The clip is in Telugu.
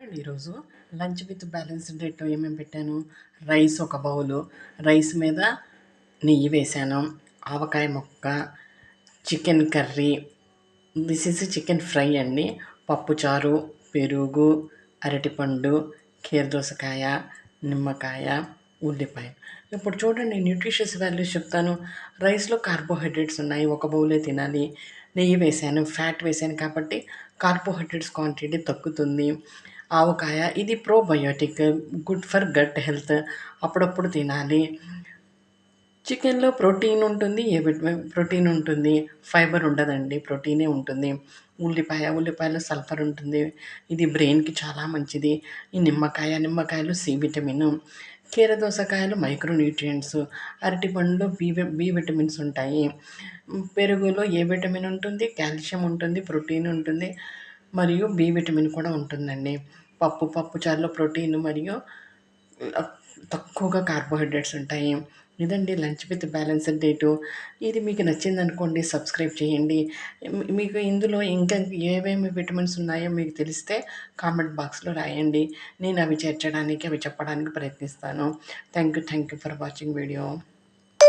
చూడండి ఈరోజు లంచ్ విత్ బ్యాలెన్స్డ్ డైట్ ఏమేమి పెట్టాను. రైస్ ఒక బౌలు, రైస్ మీద నెయ్యి వేశాను, ఆవకాయ ముక్క, chicken curry, this is chicken fry అండి, పప్పుచారు, పెరుగు, అరటిపండు, కీరదోసకాయ, నిమ్మకాయ, ఉల్లిపాయ. ఇప్పుడు చూడండి న్యూట్రిషియస్ వాల్యూస్ చెప్తాను. రైస్లో కార్బోహైడ్రేట్స్ ఉన్నాయి, ఒక బౌలే తినాలి. నెయ్యి వేసాను, ఫ్యాట్ వేసాను కాబట్టి కార్బోహైడ్రేట్స్ క్వాంటిటీ తగ్గుతుంది. ఆవకాయ ఇది probiotic, good for gut health, అప్పుడప్పుడు తినాలి. చికెన్లో ప్రోటీన్ ఉంటుంది, ప్రోటీన్ ఉంటుంది, ఫైబర్ ఉండదండి, ప్రోటీనే ఉంటుంది. ఉల్లిపాయలో సల్ఫర్ ఉంటుంది, ఇది బ్రెయిన్కి చాలా మంచిది. ఈ నిమ్మకాయలో సి విటమిన్, కీరదోసకాయలు మైక్రోన్యూట్రియంట్స్, అరటిపండులో బి విటమిన్స్ ఉంటాయి. పెరుగులో ఏ విటమిన్ ఉంటుంది, కాల్షియం ఉంటుంది, ప్రోటీన్ ఉంటుంది, మరియు బి విటమిన్ కూడా ఉంటుందండి. పప్పుచారులో ప్రోటీన్ మరియు తక్కువగా కార్బోహైడ్రేట్స్ ఉంటాయి. ఇదండి లంచ్ విత్ బ్యాలెన్స్డ్ డైటు. ఇది మీకు నచ్చిందనుకోండి, సబ్స్క్రైబ్ చేయండి. మీకు ఇందులో ఇంకా ఏమేమి విటమిన్స్ ఉన్నాయో మీకు తెలిస్తే కామెంట్ బాక్స్లో రాయండి. నేను అవి చేర్చడానికి, అవి చెప్పడానికి ప్రయత్నిస్తాను. Thank you for watching video.